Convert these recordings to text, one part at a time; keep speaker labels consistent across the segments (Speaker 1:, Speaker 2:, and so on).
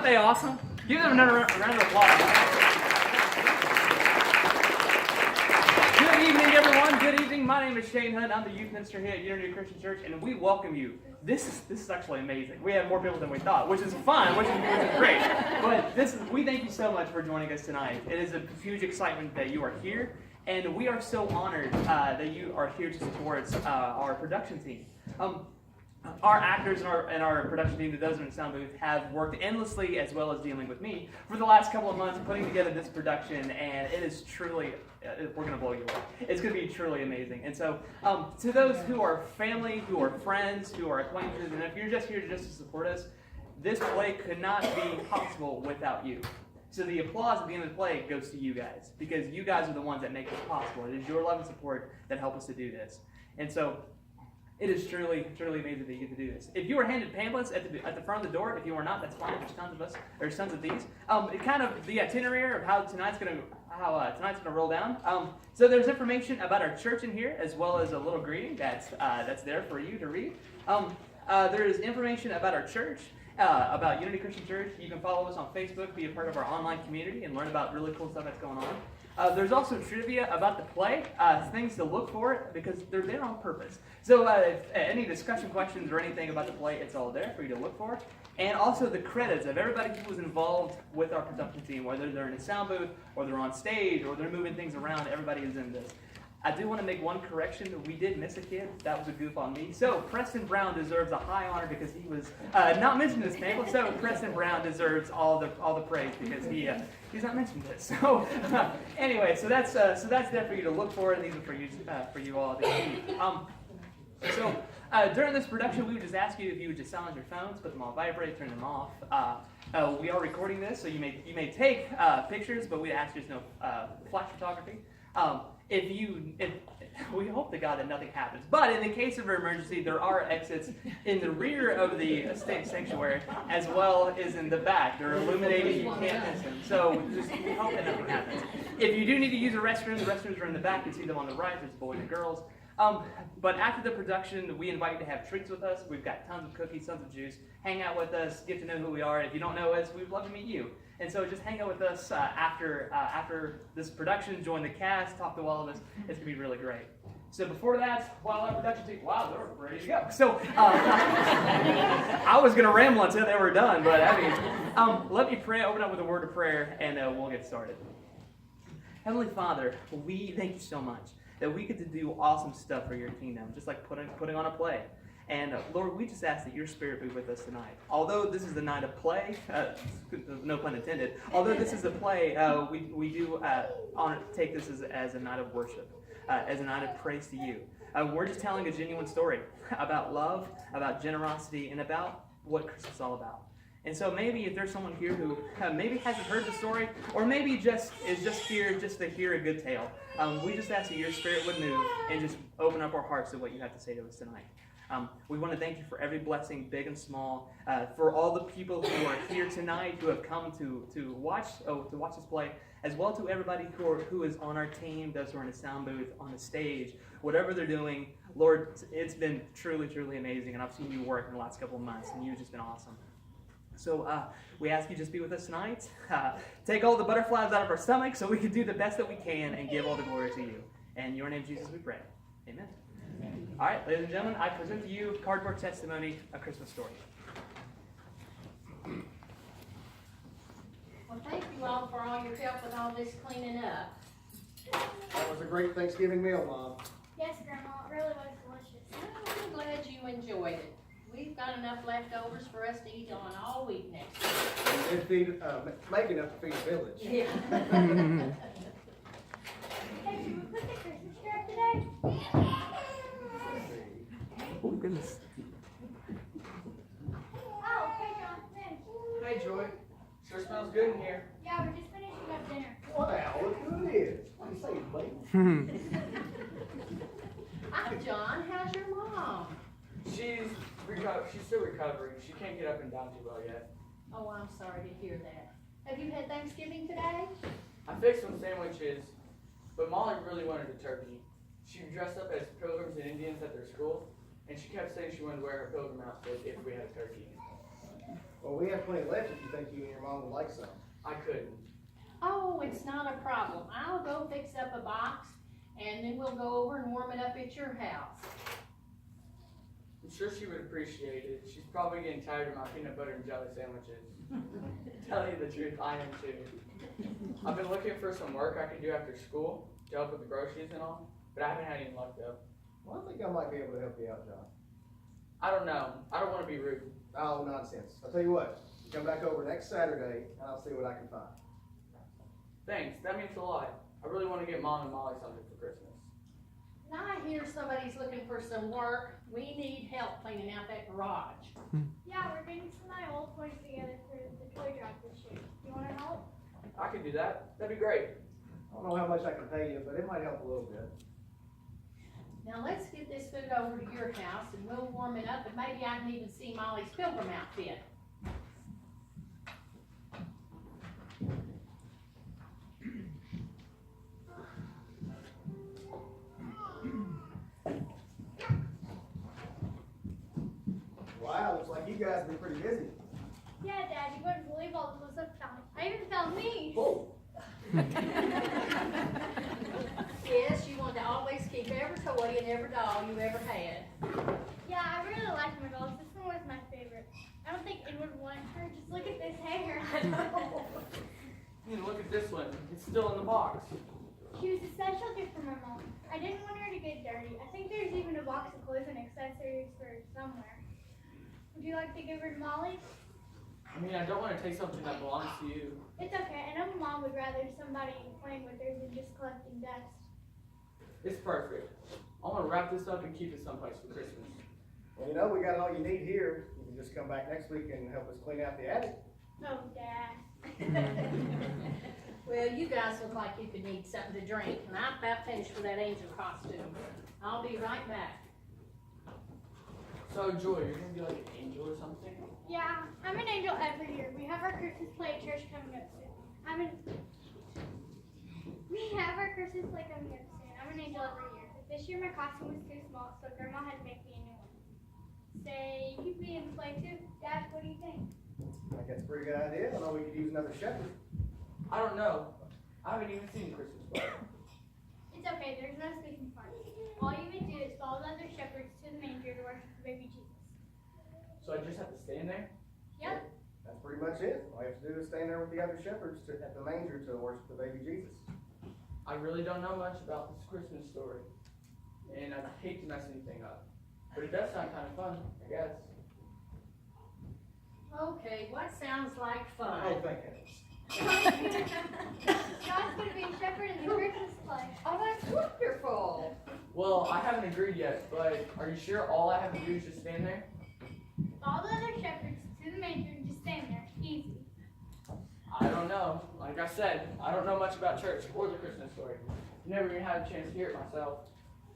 Speaker 1: they awesome? Give them another round of applause. Good evening, everyone. Good evening. My name is Shane Hunt. I'm the youth minister here at Unity Christian Church, and we welcome you. This is actually amazing. We have more people than we thought, which is fun, which is great. But we thank you so much for joining us tonight. It is a huge excitement that you are here, and we are so honored that you are here to support our production team. Our actors and our production team, the those in the sound booth, have worked endlessly, as well as dealing with me, for the last couple of months putting together this production, and it is truly, we're going to blow you away. It's going to be truly amazing. And so, to those who are family, who are friends, who are acquaintances, and if you're just here just to support us, this play could not be possible without you. So the applause at the end of the play goes to you guys, because you guys are the ones that make this possible. It is your love and support that help us to do this. And so, it is truly, truly amazing that you get to do this. If you were handed pamphlets at the front of the door, if you are not, that's fine. There's tons of us. There's tons of these. Kind of the itinerary of how tonight's gonna roll down. So there's information about our church in here, as well as a little greeting that's there for you to read. There is information about our church, about Unity Christian Church. You can follow us on Facebook, be a part of our online community, and learn about really cool stuff that's going on. There's also trivia about the play, things to look for, because they're there on purpose. So if any discussion questions or anything about the play, it's all there for you to look for. And also the credits of everybody who was involved with our production team, whether they're in a sound booth, or they're on stage, or they're moving things around, everybody is in this. I do want to make one correction. We did miss a kid. That was a goof on me. So Preston Brown deserves a high honor because he was not mentioned in this pamphlet. So Preston Brown deserves all the praise because he's not mentioned this. So anyway, so that's there for you to look for, and these are for you all to see. So during this production, we would just ask you if you would just silence your phones, put them on vibrate, turn them off. We are recording this, so you may take pictures, but we ask you to no flash photography. We hope to God that nothing happens, but in the case of an emergency, there are exits in the rear of the sanctuary, as well as in the back. They're illuminated, you can't miss them. So we hope that nothing happens. If you do need to use a restroom, the restrooms are in the back. You see them on the right. There's boys and girls. But after the production, we invite you to have treats with us. We've got tons of cookies, tons of juice. Hang out with us, get to know who we are. If you don't know us, we'd love to meet you. And so just hang out with us after this production, join the cast, talk to all of us. It's going to be really great. So before that, while our production team, wow, they're ready to go. So I was going to ramble until they were done, but let me pray, open up with a word of prayer, and we'll get started. Heavenly Father, we thank you so much that we get to do awesome stuff for your kingdom, just like putting on a play. And Lord, we just ask that your Spirit be with us tonight. Although this is the night of play, no pun intended, although this is a play, we do take this as a night of worship, as a night of praise to you. We're just telling a genuine story about love, about generosity, and about what Christmas is all about. And so maybe if there's someone here who maybe hasn't heard the story, or maybe is just here just to hear a good tale, we just ask that your Spirit would move and just open up our hearts to what you have to say to us tonight. We want to thank you for every blessing, big and small, for all the people who are here tonight who have come to watch us play, as well to everybody who is on our team, those who are in the sound booth, on the stage, whatever they're doing. Lord, it's been truly, truly amazing, and I've seen you work in the last couple of months, and you've just been awesome. So we ask you just be with us tonight. Take all the butterflies out of our stomach so we can do the best that we can and give all the glory to you. In your name, Jesus, we pray. Amen. All right, ladies and gentlemen, I present to you Cardboard Testimony, A Christmas Story.
Speaker 2: Well, thank you all for all your help with all this cleaning up.
Speaker 3: That was a great Thanksgiving meal, Mom.
Speaker 4: Yes, Grandma, it really was delicious.
Speaker 2: Well, I'm glad you enjoyed it. We've got enough leftovers for us to eat on all week next week.
Speaker 3: And make enough to feed the village.
Speaker 2: Yeah.
Speaker 4: Hey, should we put the Christmas tree up today?
Speaker 1: Oh, goodness.
Speaker 4: Oh, okay, John, thanks.
Speaker 5: Hey, Joy. Sure smells good in here.
Speaker 4: Yeah, we're just finishing up dinner.
Speaker 3: Wow, look who it is. What do you say, buddy?
Speaker 2: Hi, John. How's your mom?
Speaker 5: She's still recovering. She can't get up and down too well yet.
Speaker 2: Oh, I'm sorry to hear that. Have you had Thanksgiving today?
Speaker 5: I fixed some sandwiches, but Molly really wanted a turkey. She dressed up as pilgrims and Indians at their school, and she kept saying she wanted to wear her pilgrim outfit if we had a turkey.
Speaker 3: Well, we have plenty left if you think you and your mom would like some.
Speaker 5: I couldn't.
Speaker 2: Oh, it's not a problem. I'll go fix up a box, and then we'll go over and warm it up at your house.
Speaker 5: I'm sure she would appreciate it. She's probably getting tired of my peanut butter and jelly sandwiches. Tell you the truth, I am too. I've been looking for some work I could do after school to help with the groceries and all, but I haven't had any luck though.
Speaker 3: Well, I think I might be able to help you out, John.
Speaker 5: I don't know. I don't want to be rude.
Speaker 3: Oh, nonsense. I'll tell you what. You come back over next Saturday, and I'll see what I can find.
Speaker 5: Thanks, that means a lot. I really want to get Mom and Molly something for Christmas.
Speaker 2: Now I hear somebody's looking for some work. We need help cleaning out that garage.
Speaker 4: Yeah, we're getting some of my old toys together for the toy drive this year. You want to help?
Speaker 5: I could do that. That'd be great.
Speaker 3: I don't know how much I can pay you, but it might help a little bit.
Speaker 2: Now let's get this food over to your house and we'll warm it up and maybe I can even see Molly's pilgrim outfit.
Speaker 3: Wow, looks like you guys have been pretty busy.
Speaker 4: Yeah, Dad, you wouldn't believe all the clothes I've found. I even found these.
Speaker 3: Whoa.
Speaker 2: Yes, you want to always keep every toy and every doll you ever had.
Speaker 4: Yeah, I really like my dolls. This one was my favorite. I don't think anyone would want her. Just look at this hair.
Speaker 5: Look at this one. It's still in the box.
Speaker 4: She was a special gift from my mom. I didn't want her to get dirty. I think there's even a box of clothes and accessories for her somewhere. Would you like to give her to Molly?
Speaker 5: I mean, I don't want to take something that belongs to you.
Speaker 4: It's okay. I know Mom would rather somebody playing with her than just collecting dust.
Speaker 5: It's perfect. I want to wrap this up and keep it someplace for Christmas.
Speaker 3: Well, you know, we got all you need here. You can just come back next week and help us clean out the attic.
Speaker 4: Oh, Dad.
Speaker 2: Well, you guys look like you could need something to drink, and I'm about finished with that angel costume. I'll be right back.
Speaker 5: So, Joy, you're going to be like an angel or something?
Speaker 4: Yeah, I'm an angel every year. We have our Christmas play at church coming up soon. We have our Christmas play coming up soon. I'm an angel every year. But this year my costume was too small, so Grandma had to make me a new one. Say, you be in the play too. Dad, what do you think?
Speaker 3: I think that's a pretty good idea. I know we could use another shepherd.
Speaker 5: I don't know. I haven't even seen Christmas play.
Speaker 4: It's okay, there's no speaking part. All you would do is follow the other shepherds to the manger to worship the baby Jesus.
Speaker 5: So I just have to stand there?
Speaker 4: Yep.
Speaker 3: That's pretty much it. All you have to do is stand there with the other shepherds at the manger to worship the baby Jesus.
Speaker 5: I really don't know much about this Christmas story. And I hate to mess anything up. But it does sound kind of fun, I guess.
Speaker 2: Okay, what sounds like fun?
Speaker 3: Oh, thank heavens.
Speaker 4: God's gonna be a shepherd in the Christmas play.
Speaker 2: Oh, that's wonderful.
Speaker 5: Well, I haven't agreed yet, but are you sure all I have to do is just stand there?
Speaker 4: All the other shepherds to the manger and just stand there. Easy.
Speaker 5: I don't know. Like I said, I don't know much about church or the Christmas story. Never even had a chance to hear it myself.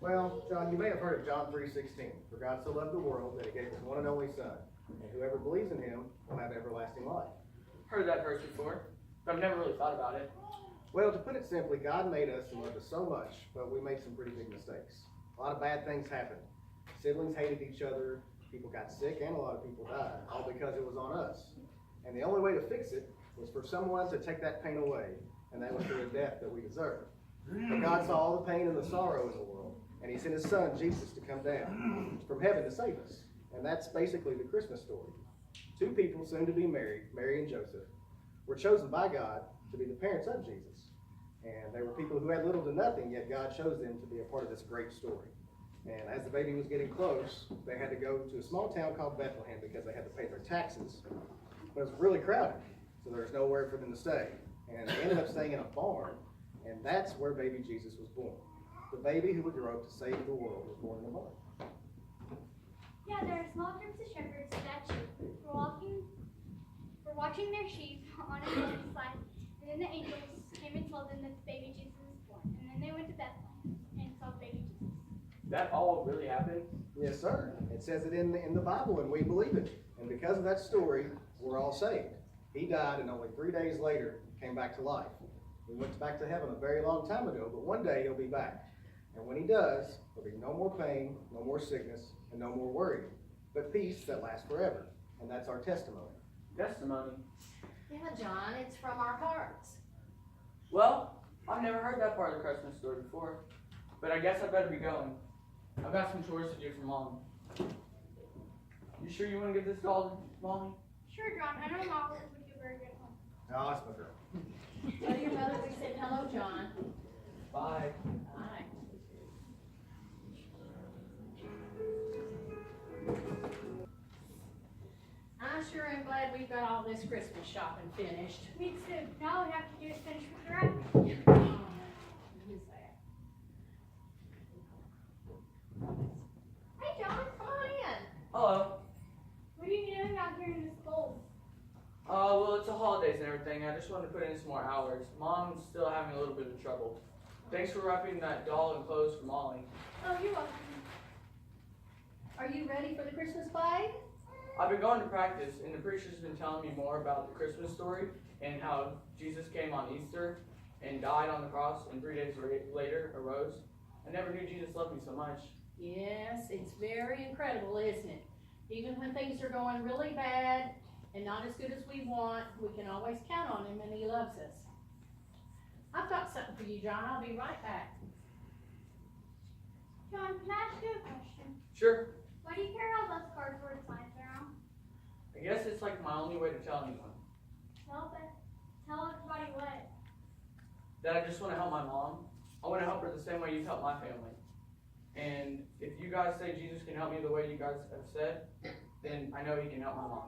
Speaker 3: Well, John, you may have heard of John 3:16. For God so loved the world that he gave his one and only Son, and whoever believes in him will have everlasting life.
Speaker 5: Heard that verse before, but I've never really thought about it.
Speaker 3: Well, to put it simply, God made us and loved us so much, but we made some pretty big mistakes. A lot of bad things happened. Siblings hated each other, people got sick, and a lot of people died, all because it was on us. And the only way to fix it was for someone to take that pain away, and that was through the death that we deserve. But God saw all the pain and the sorrow in the world, and he sent his Son, Jesus, to come down from heaven to save us. And that's basically the Christmas story. Two people soon to be married, Mary and Joseph, were chosen by God to be the parents of Jesus. And they were people who had little to nothing, yet God chose them to be a part of this great story. And as the baby was getting close, they had to go to a small town called Bethlehem because they had to pay their taxes. But it was really crowded, so there was nowhere for them to stay. And they ended up staying in a barn, and that's where baby Jesus was born. The baby who would grow up to save the world was born in a barn.
Speaker 4: Yeah, there are small groups of shepherds that were watching their sheep on a hillside, and then the angels came and told them that the baby Jesus was born. And then they went to Bethlehem and saw baby Jesus.
Speaker 5: That all really happened?
Speaker 3: Yes, sir. It says it in the Bible, and we believe it. And because of that story, we're all saved. He died, and only 3 days later came back to life. He went back to heaven a very long time ago, but one day he'll be back. And when he does, there'll be no more pain, no more sickness, and no more worry, but peace that lasts forever. And that's our testimony.
Speaker 5: Testimony.
Speaker 2: Yeah, John, it's from our hearts.
Speaker 5: Well, I've never heard that part of the Christmas story before, but I guess I better be going. I've got some chores to do for Mom. You sure you want to give this doll to Mommy?
Speaker 4: Sure, John. I know Mom would give her a good home.
Speaker 3: Oh, that's my girl.
Speaker 2: Tell your mother we said hello, John.
Speaker 5: Bye.
Speaker 2: Bye. I sure am glad we've got all this Christmas shopping finished.
Speaker 4: Me too. Now all we have to do is finish with the wrapping.
Speaker 2: Who's that?
Speaker 4: Hey, John.
Speaker 2: Come on in.
Speaker 5: Hello.
Speaker 4: What are you doing out here in this cold?
Speaker 5: Well, it's the holidays and everything. I just wanted to put in some more hours. Mom's still having a little bit of trouble. Thanks for wrapping that doll and clothes for Molly.
Speaker 4: Oh, you're welcome.
Speaker 2: Are you ready for the Christmas play?
Speaker 5: I've been going to practice, and the preacher's been telling me more about the Christmas story and how Jesus came on Easter and died on the cross and 3 days later arose. I never knew Jesus loved me so much.
Speaker 2: Yes, it's very incredible, isn't it? Even when things are going really bad and not as good as we want, we can always count on him and he loves us. I've got something for you, John. I'll be right back.
Speaker 4: John, can I ask you a question?
Speaker 5: Sure.
Speaker 4: Why do you care how those cardboard signs are on?
Speaker 5: I guess it's like my only way to tell anyone
Speaker 4: Tell everybody what?
Speaker 5: that I just want to help my mom. I want to help her the same way you've helped my family. And if you guys say Jesus can help me the way you guys have said, then I know he can help my mom.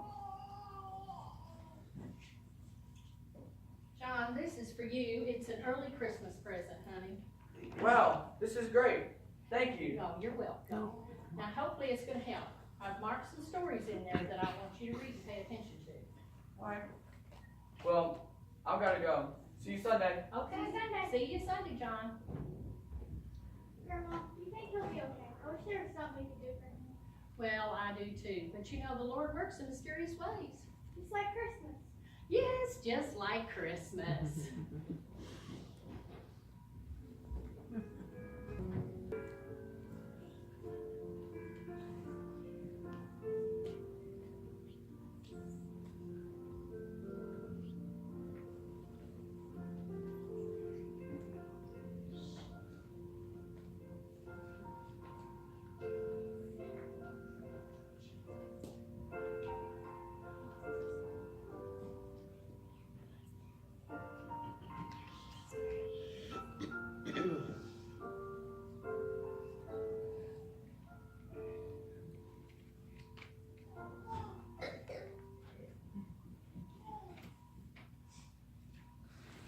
Speaker 2: John, this is for you. It's an early Christmas present, honey.
Speaker 5: Wow, this is great. Thank you.
Speaker 2: Oh, you're welcome. Now, hopefully it's going to help. I've marked some stories in there that I want you to read and pay attention to.
Speaker 5: All right. Well, I've got to go. See you Sunday.
Speaker 2: Okay.
Speaker 4: See you Sunday.
Speaker 2: See you Sunday, John.
Speaker 4: Grandma, do you think he'll be okay? I wish there was something we could do for him.
Speaker 2: Well, I do too. But you know, the Lord works in mysterious ways.
Speaker 4: It's like Christmas.
Speaker 2: Yes, just like Christmas.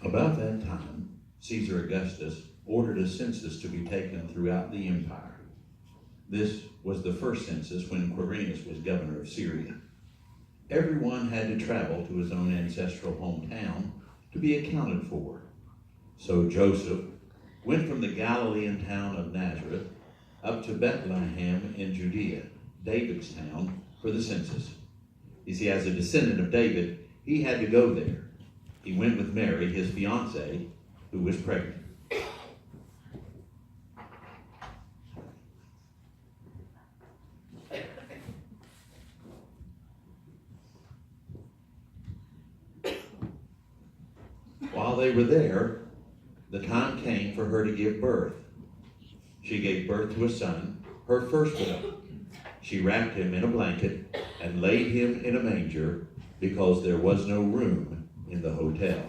Speaker 6: About that time, Caesar Augustus ordered a census to be taken throughout the empire. This was the first census when Quirinius was governor of Syria. Everyone had to travel to his own ancestral hometown to be accounted for. So Joseph went from the Galilean town of Nazareth up to Bethlehem in Judea, David's town, for the census. You see, as a descendant of David, he had to go there. He went with Mary, his fiancée, who was pregnant. While they were there, the time came for her to give birth. She gave birth to a son, her firstborn. She wrapped him in a blanket and laid him in a manger because there was no room in the hotel.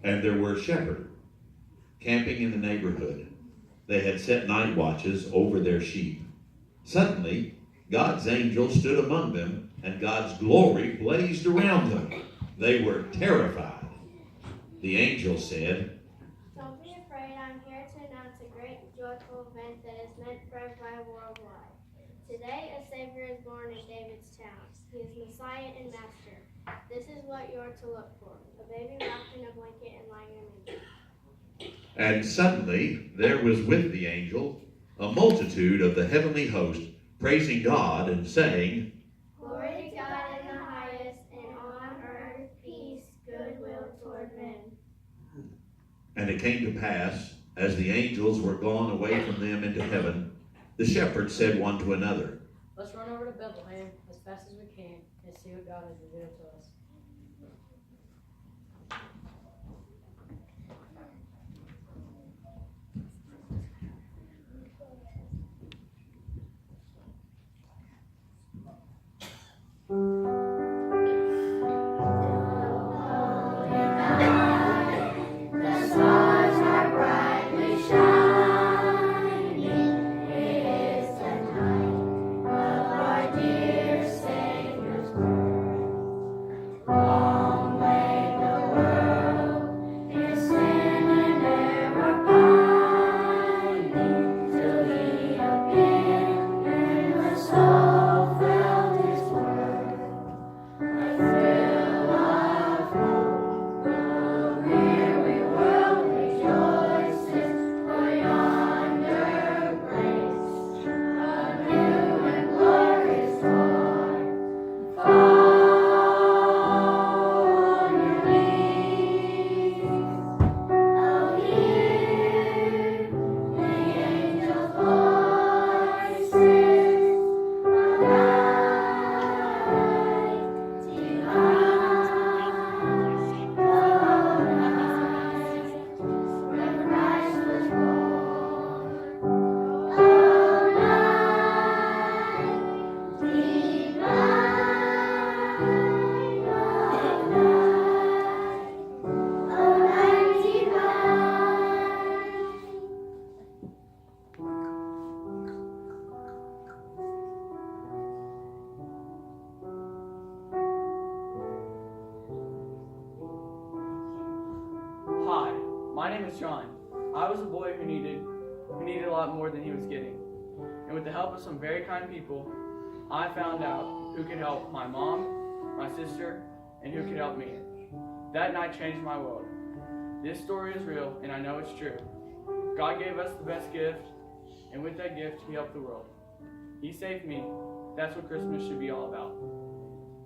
Speaker 6: And there were shepherds camping in the neighborhood. They had set night watches over their sheep. Suddenly, God's angel stood among them, and God's glory blazed around them. They were terrified. The angel said,
Speaker 7: "Don't be afraid, I'm here to announce a great joyful event that is meant for everybody worldwide. Today a Savior is born in David's town. He is Messiah and Master. This is what you are to look for, a baby wrapped in a blanket and lying in a manger."
Speaker 6: And suddenly there was with the angel a multitude of the heavenly host, praising God and saying,
Speaker 7: "Glory to God in the highest, and on earth peace, goodwill toward men."
Speaker 6: And it came to pass, as the angels were gone away from them into heaven, the shepherds said one to another,
Speaker 2: Let's run over to Bethlehem as fast as we can and see what God has revealed to us.
Speaker 5: Hi, my name is John. I was a boy who needed a lot more than he was getting. And with the help of some very kind people, I found out who could help my mom, my sister, and who could help me. That night changed my world. This story is real, and I know it's true. God gave us the best gift, and with that gift, He helped the world. He saved me. That's what Christmas should be all about.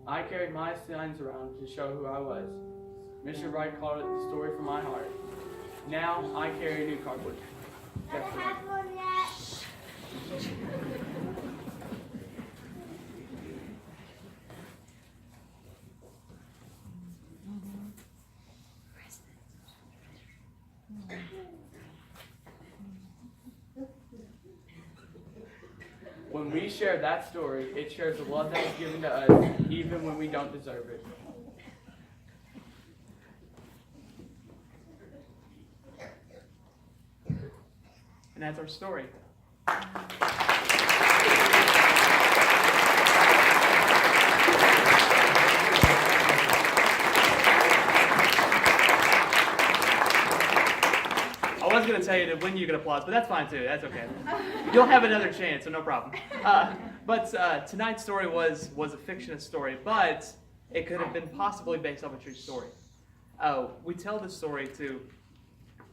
Speaker 5: I carried my signs around to show who I was. Mr. Bright called it the story from my heart. Now I carry a new cardboard.
Speaker 7: Haven't had one yet.
Speaker 5: When we share that story, it shares the love that is given to us, even when we don't deserve it.
Speaker 1: And that's our story. I was going to tell you that when you get applause, but that's fine too. That's okay. You'll have another chance, so no problem. But tonight's story was a fictional story, but it could have been possibly based off a true story. We tell this story to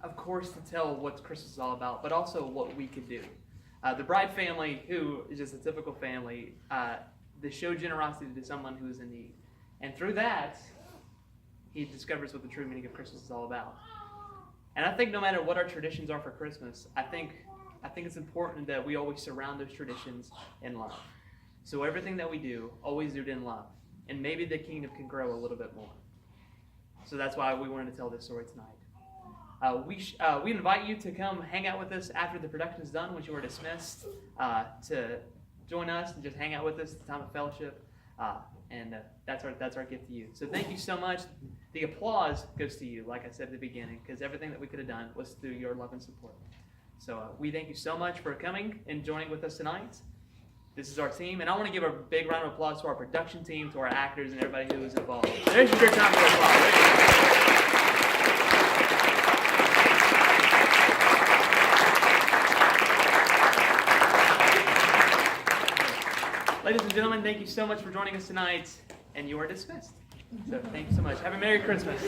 Speaker 1: of course, to tell what Christmas is all about, but also what we could do. The Bride family, who is just a typical family, they show generosity to someone who is in need. And through that, he discovers what the true meaning of Christmas is all about. And I think no matter what our traditions are for Christmas, I think it's important that we always surround those traditions in love. So everything that we do, always do it in love. And maybe the kingdom can grow a little bit more. So that's why we wanted to tell this story tonight. We invite you to come hang out with us after the production is done, once you are dismissed, to join us and just hang out with us at the time of fellowship. And that's our gift to you. So thank you so much. The applause goes to you, like I said at the beginning, because everything that we could have done was through your love and support. So we thank you so much for coming and joining with us tonight. This is our team, and I want to give a big round of applause to our production team, to our actors, and everybody who was involved. There's your good time for applause. Ladies and gentlemen, thank you so much for joining us tonight, and you are dismissed. So thank you so much. Have a Merry Christmas.